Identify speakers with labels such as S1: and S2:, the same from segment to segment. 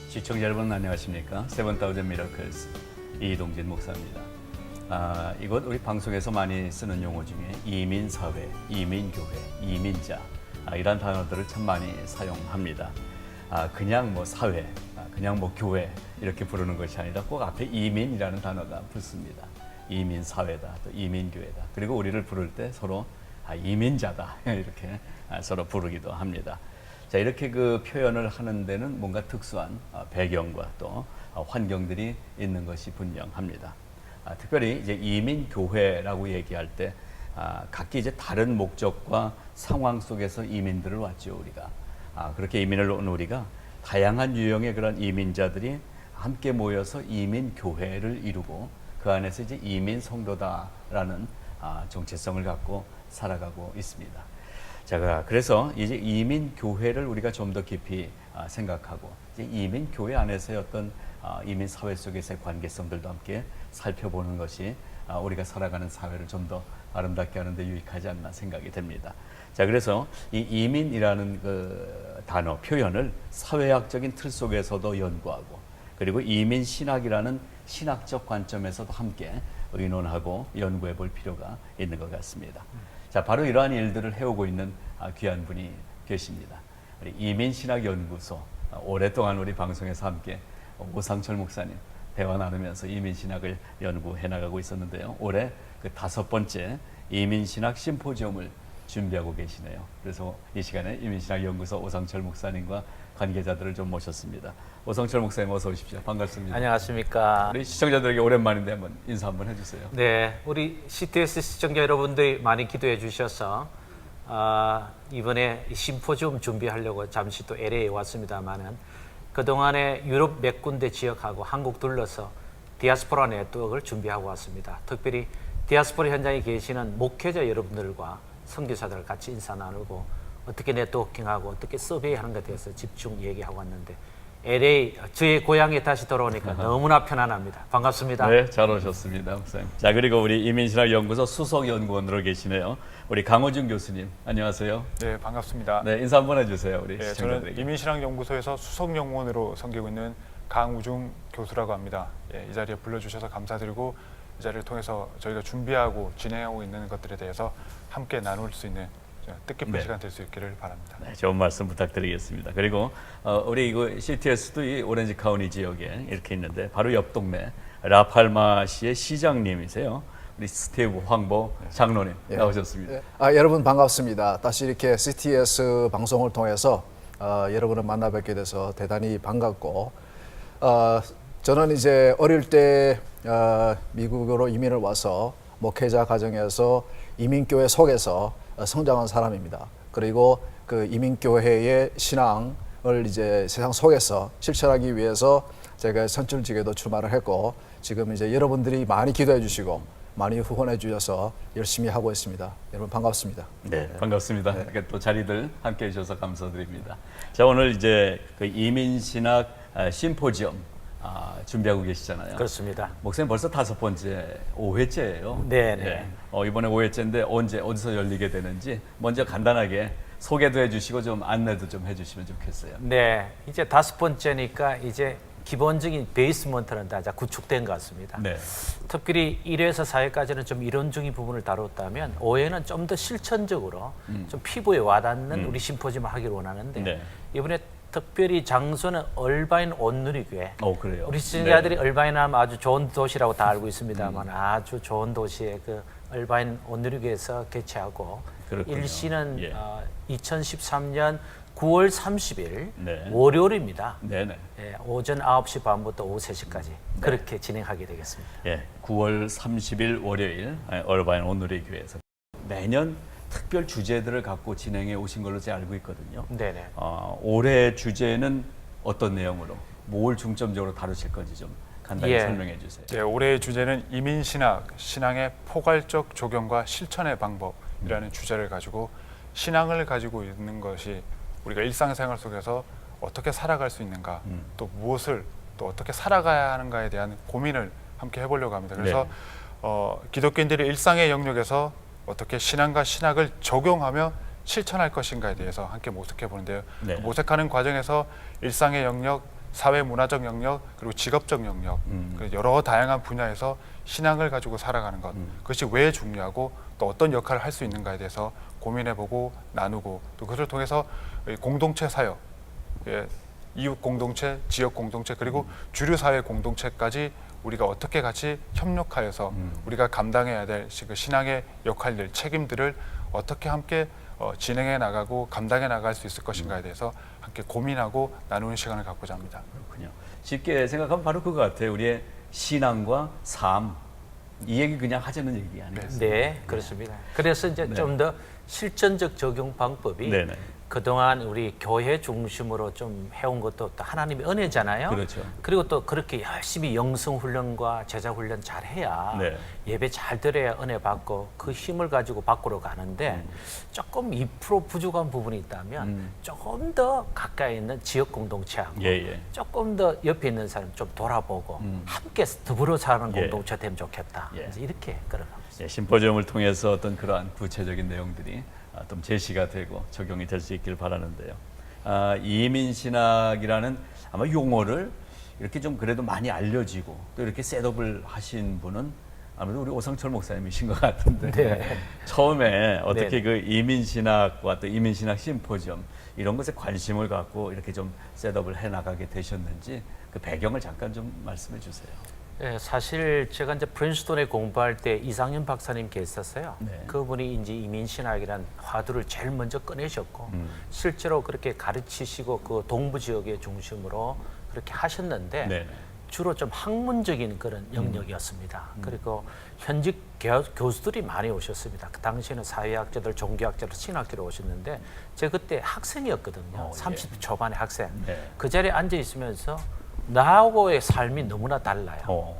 S1: 시청자 여러분 안녕하십니까? 세븐 타우젠 미러클스 이동진 목사입니다. 이곳 우리 방송에서 많이 쓰는 용어 중에 이민사회, 이민교회, 이민자 이런 단어들을 참 많이 사용합니다. 그냥 뭐 사회, 그냥 뭐 교회 이렇게 부르는 것이 아니라 꼭 앞에 이민이라는 단어가 붙습니다. 이민사회다, 또 이민교회다. 그리고 우리를 부를 때 서로 이민자다 이렇게 서로 부르기도 합니다. 자, 이렇게 그 표현을 하는 데는 뭔가 특수한 배경과 또 환경들이 있는 것이 분명합니다. 특별히 이제 이민교회라고 얘기할 때 각기 이제 다른 목적과 상황 속에서 이민들을 왔죠, 우리가. 그렇게 이민을 온 우리가 다양한 유형의 그런 이민자들이 함께 모여서 이민교회를 이루고 그 안에서 이제 이민성도다라는 정체성을 갖고 살아가고 있습니다. 자, 그래서 이제 이민교회를 우리가 좀 더 깊이 생각하고 이제 이민교회 안에서의 어떤 이민사회 속에서의 관계성들도 함께 살펴보는 것이 우리가 살아가는 사회를 좀 더 아름답게 하는 데 유익하지 않나 생각이 됩니다. 자, 그래서 이 이민이라는 그 단어, 표현을 사회학적인 틀 속에서도 연구하고 그리고 이민신학이라는 신학적 관점에서도 함께 의논하고 연구해 볼 필요가 있는 것 같습니다. 자, 바로 이러한 일들을 해오고 있는 귀한 분이 계십니다. 우리 이민신학연구소, 오랫동안 우리 방송에서 함께 오상철 목사님 대화 나누면서 이민신학을 연구해 나가고 있었는데요. 올해 그 5번째 이민신학 심포지엄을 준비하고 계시네요. 그래서 이 시간에 이민신학연구소 오상철 목사님과 관계자들을 좀 모셨습니다. 오상철 목사님 어서 오십시오. 반갑습니다.
S2: 안녕하십니까.
S1: 우리 시청자들에게 오랜만인데 한번 인사 한번 해주세요.
S2: 네, 우리 CTS 시청자 여러분들이 많이 기도해 주셔서 이번에 심포지엄 준비하려고 잠시 또 LA에 왔습니다만은 그동안에 유럽 몇 군데 지역하고 한국 둘러서 디아스포라 네트워크를 준비하고 왔습니다. 특별히 디아스포라 현장에 계시는 목회자 여러분들과 선교사들을 같이 인사 나누고 어떻게 네트워킹하고 어떻게 서베이하는 것에 대해서 집중 얘기하고 왔는데 LA, 저의 고향에 다시 돌아오니까 너무나 편안합니다. 반갑습니다.
S1: 네, 잘 오셨습니다, 목사님. 자, 그리고 우리 이민신학연구소 수석연구원으로 계시네요. 우리 강호준 교수님, 안녕하세요.
S3: 네, 반갑습니다.
S1: 네, 인사 한번 해주세요, 우리
S3: 네,
S1: 시청자들에게.
S3: 저는 이민신학연구소에서 수석연구원으로 섬기고 있는 강우중 교수라고 합니다. 이 자리에 불러주셔서 감사드리고 이 자리를 통해서 저희가 준비하고 진행하고 있는 것들에 대해서 함께 나눌 수 있는 뜻깊은 시간 될 수 있기를 바랍니다.
S1: 네, 좋은 말씀 부탁드리겠습니다. 그리고 우리 이거 CTS도 이 오렌지 카운티 지역에 이렇게 있는데 바로 옆 동네 라팔마시의 시장님이세요. 우리 스티브 황보 장로님 나오셨습니다.
S4: 여러분 반갑습니다. 다시 이렇게 CTS 방송을 통해서 여러분을 만나 뵙게 돼서 대단히 반갑고 저는 이제 어릴 때 미국으로 이민을 와서 목회자 가정에서 이민교회 속에서 성장한 사람입니다. 그리고 그 이민교회의 신앙을 이제 세상 속에서 실천하기 위해서 제가 선출직에도 출마를 했고 지금 이제 여러분들이 많이 기도해 주시고 많이 후원해 주셔서 열심히 하고 있습니다. 여러분 반갑습니다.
S1: 네, 반갑습니다. 이렇게 또 자리들 함께 해주셔서 감사드립니다. 자, 오늘 이제 그 이민신학 심포지엄 준비하고 계시잖아요.
S2: 그렇습니다.
S1: 목사님 벌써 5번째, 5회째예요.
S2: 네.
S1: 이번에 5회째인데 어디서 열리게 되는지 먼저 간단하게 소개도 해주시고 좀 안내도 좀 해주시면 좋겠어요.
S2: 네, 이제 5번째니까 이제 기본적인 베이스먼트는 다 구축된 것 같습니다.
S1: 네.
S2: 특별히 1회에서 4회까지는 좀 이론적인 부분을 다뤘다면 5회는 좀 더 실천적으로 좀 피부에 와닿는 우리 심포지엄을 하기를 원하는데
S1: 네.
S2: 이번에 특별히 장소는 얼바인 온누리교회.
S1: 그래요.
S2: 우리 시청자들이 얼바인 하면 아주 좋은 도시라고 다 알고 있습니다만 아주 좋은 도시에 그 얼바인 온누리교회에서 개최하고
S1: 그렇군요.
S2: 일시는
S1: 예.
S2: 2013년 9월 30일
S1: 네.
S2: 월요일입니다.
S1: 네네.
S2: 예, 오전 9시 반부터 오후 3시까지 그렇게 진행하게 되겠습니다.
S1: 예, 9월 30일 월요일 얼바인 온누리 교회에서 매년 특별 주제들을 갖고 진행해 오신 걸로 제가 알고 있거든요.
S2: 네네.
S1: 올해 주제는 어떤 내용으로 뭘 중점적으로 다루실 건지 좀 간단히 설명해 주세요.
S3: 네, 올해의 주제는 이민신학, 신앙의 포괄적 적용과 실천의 방법이라는 주제를 가지고 신앙을 가지고 있는 것이 우리가 일상생활 속에서 어떻게 살아갈 수 있는가, 또 무엇을 또 어떻게 살아가야 하는가에 대한 고민을 함께 해보려고 합니다. 그래서 기독교인들의 일상의 영역에서 어떻게 신앙과 신학을 적용하며 실천할 것인가에 대해서 함께 모색해 보는데요.
S1: 네.
S3: 모색하는 과정에서 일상의 영역, 사회 문화적 영역 그리고 직업적 영역 그 여러 다양한 분야에서 신앙을 가지고 살아가는 것 그것이 왜 중요하고 또 어떤 역할을 할 수 있는가에 대해서 고민해보고 나누고 또 그것을 통해서 이 공동체 사역, 이웃 공동체, 지역 공동체 그리고 주류 사회 공동체까지 우리가 어떻게 같이 협력하여서 우리가 감당해야 될 그 신앙의 역할들, 책임들을 어떻게 함께 진행해 나가고 감당해 나갈 수 있을 것인가에 대해서 함께 고민하고 나누는 시간을 갖고자 합니다.
S1: 그렇군요. 쉽게 생각하면 바로 그거 같아요. 우리의 신앙과 삶. 이 얘기 그냥 하자는 얘기 아니겠어요?
S2: 네, 그렇습니다. 그래서 이제 좀 더 실전적 적용 방법이
S1: 네네.
S2: 그동안 우리 교회 중심으로 좀 해온 것도 또 하나님의 은혜잖아요.
S1: 그렇죠.
S2: 그리고 또 그렇게 열심히 영성 훈련과 제자 훈련 잘 해야
S1: 네.
S2: 예배 잘 드려야 은혜 받고 그 힘을 가지고 밖으로 가는데 조금 2% 부족한 부분이 있다면 조금 더 가까이 있는 지역 공동체하고
S1: 예.
S2: 조금 더 옆에 있는 사람 좀 돌아보고 함께 더불어 사는
S1: 예.
S2: 공동체 되면 좋겠다.
S1: 예.
S2: 그래서 이렇게 끌어가고 있습니다.
S1: 예, 심포지엄을 통해서 어떤 그러한 구체적인 내용들이 좀 제시가 되고 적용이 될 수 있기를 바라는데요. 이민 신학이라는 아마 용어를 이렇게 좀 그래도 많이 알려지고 또 이렇게 셋업을 하신 분은 아무래도 우리 오성철 목사님이신 것 같은데
S2: 네.
S1: 처음에 어떻게
S2: 네.
S1: 그 이민 신학과 또 이민 신학 심포지엄 이런 것에 관심을 갖고 이렇게 좀 셋업을 해 나가게 되셨는지 그 배경을 잠깐 좀 말씀해 주세요.
S2: 네, 사실 제가 이제 프린스턴에 공부할 때 이상현 박사님 계셨어요.
S1: 네.
S2: 그분이 이제 이민신학이란 화두를 제일 먼저 꺼내셨고 실제로 그렇게 가르치시고 그 동부 지역의 중심으로 그렇게 하셨는데
S1: 네.
S2: 주로 좀 학문적인 그런 영역이었습니다. 그리고 현직 교수들이 많이 오셨습니다. 그 당시에는 사회학자들, 종교학자들, 신학자로 오셨는데 제가 그때 학생이었거든요. 30대 초반의 학생.
S1: 네.
S2: 그 자리에 앉아 있으면서 나하고의 삶이 너무나 달라요.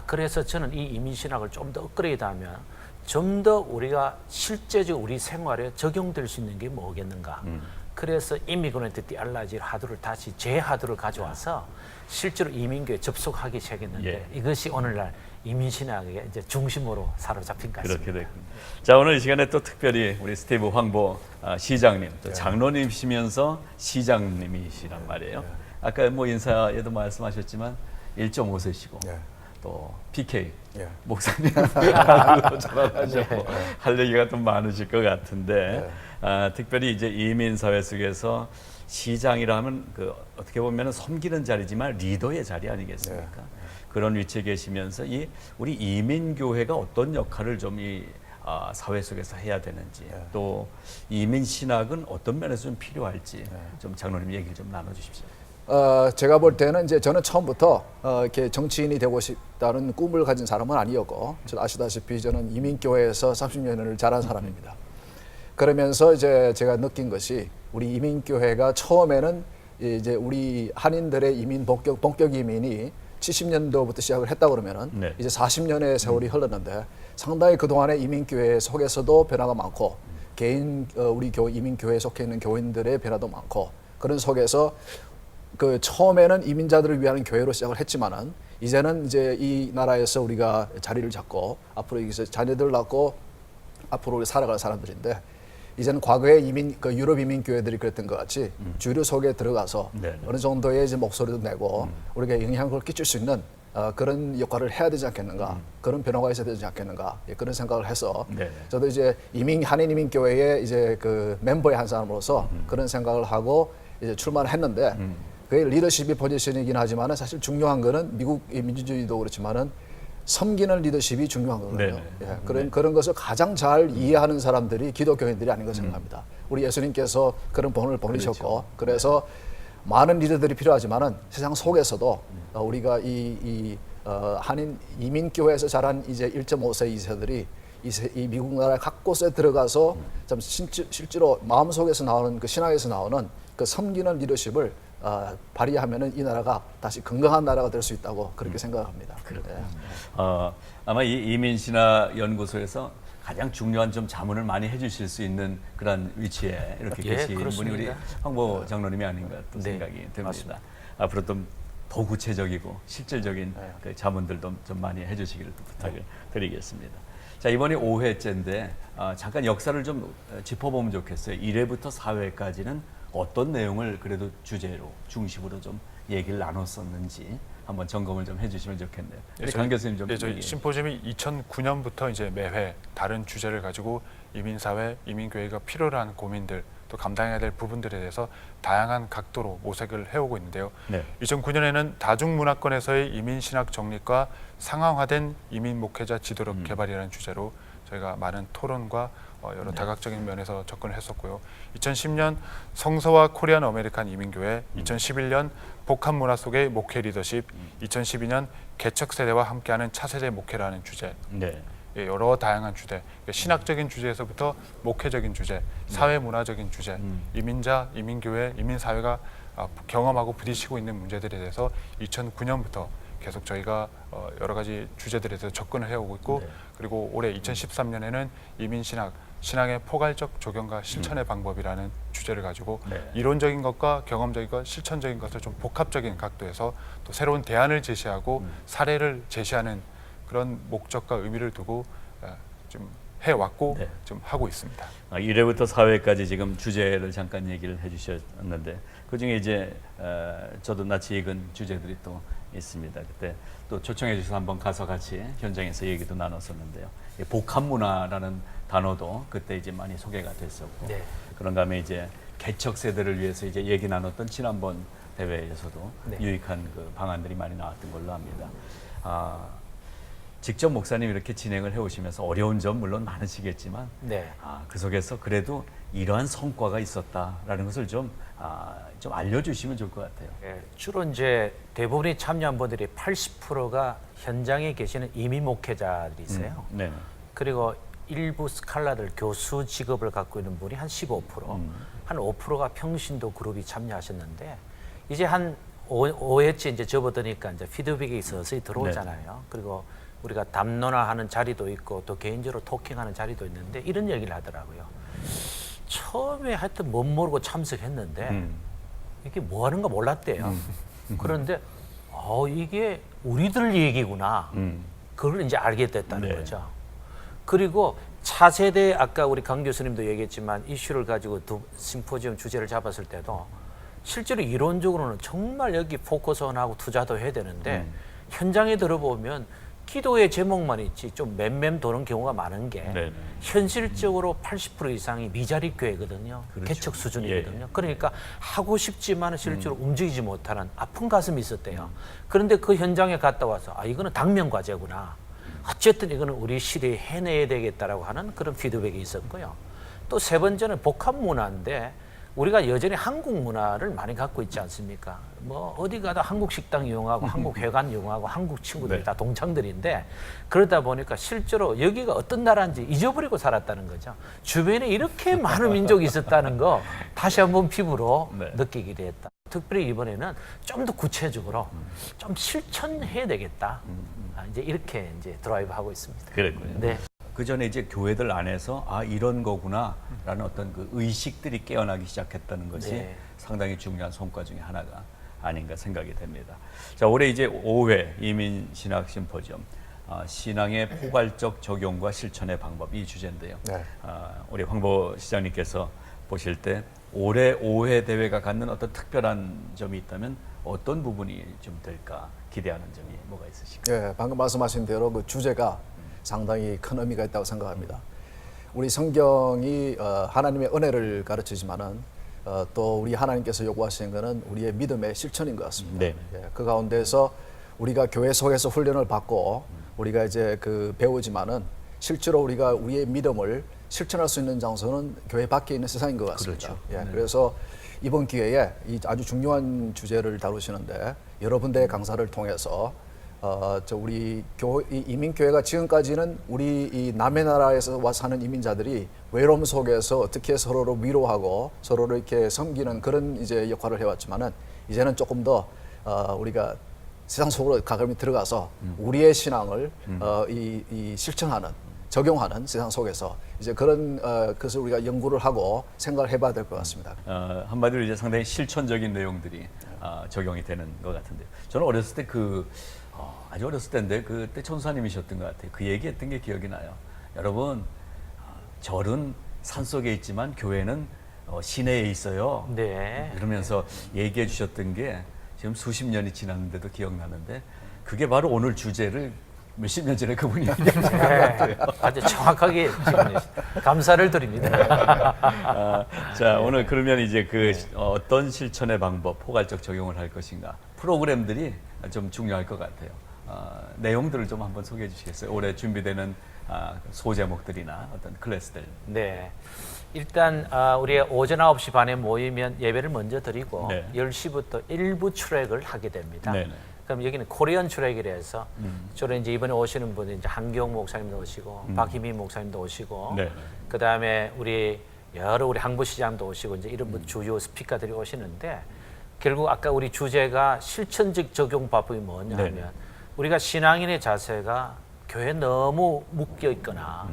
S2: 그래서 저는 이 이민신학을 좀 더 업그레이드하면 좀 더 우리가 실제적 우리 생활에 적용될 수 있는 게 뭐겠는가. 그래서 이미그런트 디알라지 하두를 다시 제 하두를 가져와서 실제로 이민교에 접속하기 시작했는데
S1: 예.
S2: 이것이 오늘날 이민신학의 이제 중심으로 사로잡힌 것 같습니다.
S1: 그렇게 됐군요. 자, 오늘 이 시간에 또 특별히 우리 스티브 황보 시장님, 또 장로님이시면서 시장님이시란 말이에요. 아까 뭐 인사에도 말씀하셨지만 1.5세시고
S4: 예.
S1: 또 PK
S4: 예.
S1: 목사님하고도 전화하셨고 할 얘기가 좀 많으실 것 같은데 특별히 이제 이민 사회 속에서 시장이라면 그 어떻게 보면 섬기는 자리지만 리더의 자리 아니겠습니까? 그런 위치에 계시면서 이 우리 이민 교회가 어떤 역할을 좀 이 사회 속에서 해야 되는지 또 이민 신학은 어떤 면에서 좀 필요할지 좀 장로님 얘기를 좀 나눠주십시오.
S4: 제가 볼 때는 이제 저는 처음부터 이렇게 정치인이 되고 싶다는 꿈을 가진 사람은 아니었고, 아시다시피 저는 이민교회에서 30년을 자란 사람입니다. 그러면서 이제 제가 느낀 것이 우리 이민교회가 처음에는 이제 우리 한인들의 이민 본격 이민이 70년도부터 시작을 했다 그러면은
S1: 네.
S4: 이제 40년의 세월이 흘렀는데 상당히 그 동안에 이민교회 속에서도 변화가 많고 개인 우리 이민교회에 속해 있는 교인들의 변화도 많고 그런 속에서 그 처음에는 이민자들을 위한 교회로 시작을 했지만은 이제는 이제 이 나라에서 우리가 자리를 잡고 앞으로 여기서 자녀들 낳고 앞으로 우리 살아갈 사람들인데 이제는 과거에 그 유럽 이민 교회들이 그랬던 것 같이 주류 속에 들어가서
S1: 네네.
S4: 어느 정도의 이제 목소리도 내고 우리가 영향을 끼칠 수 있는 그런 역할을 해야 되지 않겠는가, 그런 변화가 있어야 되지 않겠는가, 그런 생각을 해서
S1: 네네.
S4: 저도 이제 한인 이민 교회의 이제 그 멤버의 한 사람으로서 그런 생각을 하고 이제 출마를 했는데. 그게 리더십이 포지션이긴 하지만은 사실 중요한 거는 미국의 민주주의도 그렇지만은 섬기는 리더십이 중요한 거거든요. 그런 것을 가장 잘 이해하는 사람들이 기독교인들이 아닌가 생각합니다. 우리 예수님께서 그런 본을 보내셨고 그래서 많은 리더들이 필요하지만은 세상 속에서도 우리가 한인 이민교회에서 자란 이제 1.5세 2세들이 이 미국 나라 각 곳에 들어가서 참 실제로 마음속에서 나오는 그 신학에서 나오는 그 섬기는 리더십을 발휘하면은 이 나라가 다시 건강한 나라가 될 수 있다고 그렇게 생각합니다.
S1: 아마 이 이민신학 연구소에서 가장 중요한 좀 자문을 많이 해주실 수 있는 그런 위치에 이렇게 계신 분이 우리 황보 장로님이 아닌가 또 생각이 듭니다.
S2: 맞습니다.
S1: 앞으로 좀 더 구체적이고 실질적인 그 자문들도 좀 많이 해주시기를 부탁을 드리겠습니다. 자, 이번이 5회째인데 잠깐 역사를 좀 짚어보면 좋겠어요. 1회부터 4회까지는 어떤 내용을 그래도 주제로 중심으로 좀 얘기를 나눴었는지 한번 점검을 좀 해주시면 좋겠네요. 우리 강 교수님 좀.
S3: 저희
S1: 얘기해
S3: 심포지엄이 2009년부터 이제 매회 다른 주제를 가지고 이민사회, 이민교회가 필요로 하는 고민들 또 감당해야 될 부분들에 대해서 다양한 각도로 모색을 해오고 있는데요.
S1: 네.
S3: 2009년에는 다중문화권에서의 이민신학 정립과 상황화된 이민 목회자 지도력 개발이라는 주제로 저희가 많은 토론과 여러 다각적인 면에서 접근을 했었고요. 2010년 성서와 코리안 아메리칸 이민교회, 2011년 복합 문화 속의 목회 리더십, 2012년 개척 세대와 함께하는 차세대 목회라는 주제.
S1: 네.
S3: 예, 여러 다양한 주제, 신학적인 주제에서부터 목회적인 주제, 사회 문화적인 주제, 이민자, 이민교회, 이민사회가 경험하고 부딪히고 있는 문제들에 대해서 2009년부터 계속 저희가 여러 가지 주제들에 대해서 접근을 해오고 있고
S1: 네.
S3: 그리고 올해 2013년에는 이민신학, 신앙의 포괄적 적용과 실천의 방법이라는 주제를 가지고
S1: 네.
S3: 이론적인 것과 경험적인 것, 실천적인 것을 좀 복합적인 각도에서 또 새로운 대안을 제시하고 사례를 제시하는 그런 목적과 의미를 두고 좀 해왔고
S1: 네.
S3: 좀 하고 있습니다.
S1: 1회부터 4회까지 지금 주제를 잠깐 얘기를 해주셨는데 그 중에 이제 저도 낯이 익은 주제들이 또 있습니다. 그때 또 초청해 주셔서 한번 가서 같이 현장에서 얘기도 나눴었는데요. 이 복합문화라는 단어도 그때 이제 많이 소개가 됐었고
S2: 네.
S1: 그런 다음에 이제 개척 세대를 위해서 이제 얘기 나눴던 지난번 대회에서도
S2: 네.
S1: 유익한 그 방안들이 많이 나왔던 걸로 압니다. 직접 목사님 이렇게 진행을 해오시면서 어려운 점 물론 많으시겠지만
S2: 네.
S1: 그 속에서 그래도 이러한 성과가 있었다라는 것을 좀 알려주시면 좋을 것 같아요.
S2: 예, 주로 이제 대부분이 참여한 분들이 80%가 현장에 계시는 이민 목회자들이세요.
S1: 네.
S2: 그리고 일부 스칼라들 교수 직업을 갖고 있는 분이 한 15%, 한 5%가 평신도 그룹이 참여하셨는데 이제 한 5회째 이제 접어드니까 이제 피드백이 서서히 들어오잖아요. 그리고 우리가 담론화하는 자리도 있고 또 개인적으로 토킹하는 자리도 있는데 이런 얘기를 하더라고요. 처음에 하여튼 못 모르고 참석했는데 이게 뭐 하는가 몰랐대요. 그런데 이게 우리들 얘기구나. 그걸 이제 알게 됐다는
S1: 네.
S2: 거죠. 그리고 차세대 아까 우리 강 교수님도 얘기했지만 이슈를 가지고 심포지엄 주제를 잡았을 때도 실제로 이론적으로는 정말 여기 포커스온하고 투자도 해야 되는데 현장에 들어보면 기도의 제목만 있지 좀 맴맴 도는 경우가 많은 게
S1: 네네.
S2: 현실적으로 80% 이상이 미자립 교회거든요.
S1: 그렇죠.
S2: 개척 수준이거든요.
S1: 예, 예.
S2: 그러니까 하고 싶지만 실제로 움직이지 못하는 아픈 가슴이 있었대요. 그런데 그 현장에 갔다 와서 이거는 당면 과제구나. 어쨌든 이거는 우리 시대에 해내야 되겠다라고 하는 그런 피드백이 있었고요. 또 세 번째는 복합 문화인데 우리가 여전히 한국 문화를 많이 갖고 있지 않습니까? 뭐 어디 가도 한국 식당 이용하고 한국 회관 이용하고 한국 친구들이
S1: 네.
S2: 다 동창들인데 그러다 보니까 실제로 여기가 어떤 나라인지 잊어버리고 살았다는 거죠. 주변에 이렇게 많은 민족이 있었다는 거 다시 한번 피부로
S1: 네.
S2: 느끼게 됐다. 특별히 이번에는 좀 더 구체적으로 좀 실천해야 되겠다. 이제 이렇게 이제 드라이브하고 있습니다.
S1: 그랬군요.
S2: 네.
S1: 그 전에 이제 교회들 안에서 이런 거구나라는 어떤 그 의식들이 깨어나기 시작했다는 것이
S2: 네.
S1: 상당히 중요한 성과 중에 하나가 아닌가 생각이 됩니다. 자, 올해 이제 5회 이민 신학 심포지엄 신앙의 포괄적 적용과 실천의 방법 이 주제인데요.
S4: 네.
S1: 우리 황보 시장님께서 보실 때 올해 5회 대회가 갖는 어떤 특별한 점이 있다면 어떤 부분이 좀 될까 기대하는 점이 뭐가 있으실까요?
S4: 예, 방금 말씀하신 대로 그 주제가 상당히 큰 의미가 있다고 생각합니다. 우리 성경이 하나님의 은혜를 가르치지만은 또 우리 하나님께서 요구하시는 것은 우리의 믿음의 실천인 것 같습니다.
S1: 네.
S4: 예, 그 가운데서 우리가 교회 속에서 훈련을 받고 우리가 이제 그 배우지만은 실제로 우리가 우리의 믿음을 실천할 수 있는 장소는 교회 밖에 있는 세상인 것 같습니다.
S1: 그렇죠.
S4: 예, 그래서 이번 기회에 이 아주 중요한 주제를 다루시는데 여러 군데의 강사를 통해서 우리 이민교회가 지금까지는 우리 이 남의 나라에서 와 사는 이민자들이 외로움 속에서 어떻게 서로를 위로하고 서로를 이렇게 섬기는 그런 이제 역할을 해왔지만은 이제는 조금 더 우리가 세상 속으로 가감히 들어가서 우리의 신앙을 이 실천하는 적용하는 세상 속에서 이제 그런 것을 우리가 연구를 하고 생각을 해봐야 될 것 같습니다.
S1: 한마디로 이제 상당히 실천적인 내용들이 적용이 되는 것 같은데요. 저는 어렸을 때 아주 어렸을 때인데 그때 천사님이셨던 것 같아요. 그 얘기했던 게 기억이 나요. 여러분, 절은 산속에 있지만 교회는 산에 있는 곳이다. 이런 얘기를 했던 기억이 나요. 그래서 저는 시내에 있어요.
S2: 네.
S1: 그러면서 얘기해 주셨던 게 지금 수십 년이 지났는데도 기억나는데 그게 바로 오늘 주제를 몇십 년 전에 그분이 얘기하신 것 같아요.
S2: 아주 정확하게 지금 감사를 드립니다.
S1: 자, 오늘 그러면 이제 그 어떤 실천의 방법, 포괄적 적용을 할 것인가 프로그램들이 좀 중요할 것 같아요. 내용들을 좀 한번 소개해 주시겠어요? 올해 준비되는 소제목들이나 어떤 클래스들.
S2: 네. 일단 우리 오전 9시 반에 모이면 예배를 먼저 드리고
S1: 네.
S2: 10시부터 일부 트랙을 하게 됩니다.
S1: 네네.
S2: 그럼 여기는 코리안 트랙이라 해서 주로 이제 이번에 오시는 분이 이제 한경 목사님도 오시고 박희미 목사님도 오시고
S1: 네.
S2: 그다음에 우리 여러 우리 항부시장도 오시고 이제 이런 주요 스피커들이 오시는데 결국 아까 우리 주제가 실천적 적용 방법이 뭐냐 하면
S1: 네네.
S2: 우리가 신앙인의 자세가 교회에 너무 묶여 있거나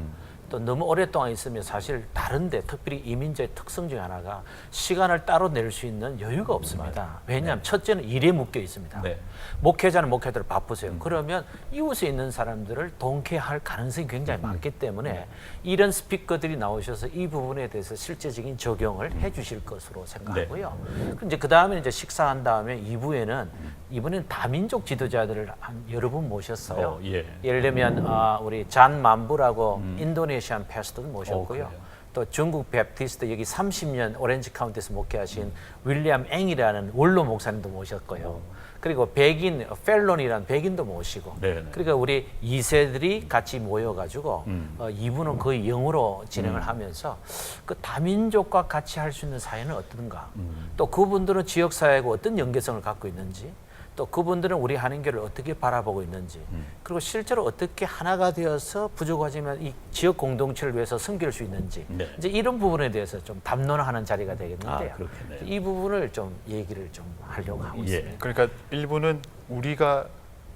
S2: 또 너무 오랫동안 있으면 사실 다른데 특별히 이민자의 특성 중에 하나가 시간을 따로 낼 수 있는 여유가 없습니다. 왜냐하면 첫째는 일에 묶여 있습니다.
S1: 네.
S2: 목회자는 목회자로 바쁘세요. 그러면 이웃에 있는 사람들을 동케할 가능성이 굉장히 많기 때문에 이런 스피커들이 나오셔서 이 부분에 대해서 실제적인 적용을 해주실 것으로 생각하고요. 그럼 이제 그 다음에 이제 식사한 다음에 2부에는 이번에는 다민족 지도자들을 한 여러 분 모셨어요.
S1: 예.
S2: 예를 들면 우리 잔 만부라고 인도네시안 패스터도 모셨고요.
S1: 그래요?
S2: 또 중국 베프티스트 여기 30년 오렌지 카운티에서 목회하신 윌리엄 앵이라는 원로 목사님도 모셨고요. 그리고 백인 펠론이라는 백인도 모시고
S1: 네네.
S2: 그러니까 우리 2세들이 같이 모여가지고 이분은 거의 영어로 진행을 하면서 그 다민족과 같이 할 수 있는 사회는 어떤가 또 그분들은 지역사회하고 어떤 연계성을 갖고 있는지 또 그분들은 우리 한인교를 어떻게 바라보고 있는지 그리고 실제로 어떻게 하나가 되어서 부족하지만 이 지역 공동체를 위해서 섬길 수 있는지
S1: 네.
S2: 이제 이런 부분에 대해서 좀 담론하는 자리가 되겠는데요.
S1: 그렇겠네요.
S2: 이 부분을 좀 얘기를 좀 하려고 하고
S1: 예.
S2: 있습니다.
S3: 그러니까 일부는 우리가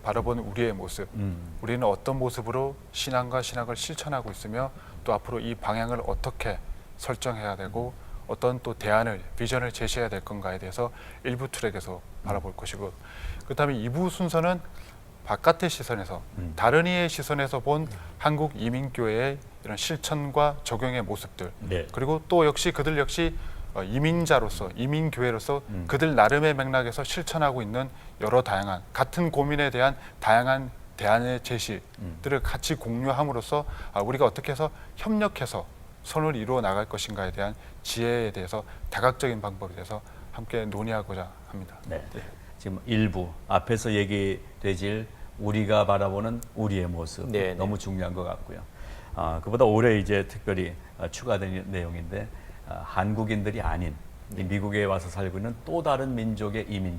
S3: 바라보는 우리의 모습, 우리는 어떤 모습으로 신앙과 신학을 실천하고 있으며 또 앞으로 이 방향을 어떻게 설정해야 되고 어떤 또 대안을, 비전을 제시해야 될 건가에 대해서 일부 트랙에서 바라볼 것이고 그다음에 2부 순서는 바깥의 시선에서 다른 이의 시선에서 본 한국 이민교회의 이런 실천과 적용의 모습들
S1: 네.
S3: 그리고 또 역시 그들 역시 이민자로서 이민교회로서 그들 나름의 맥락에서 실천하고 있는 여러 다양한 같은 고민에 대한 다양한 대안의 제시들을 같이 공유함으로써 우리가 어떻게 해서 협력해서 선을 이루어 나갈 것인가에 대한 지혜에 대해서 다각적인 방법에 대해서 함께 논의하고자 합니다.
S1: 네. 지금 일부 앞에서 얘기되질 우리가 바라보는 우리의 모습
S2: 네,
S1: 너무 중요한 것 같고요. 그보다 올해 이제 특별히 추가된 내용인데 한국인들이 아닌 이 미국에 와서 살고 있는 또 다른 민족의 이민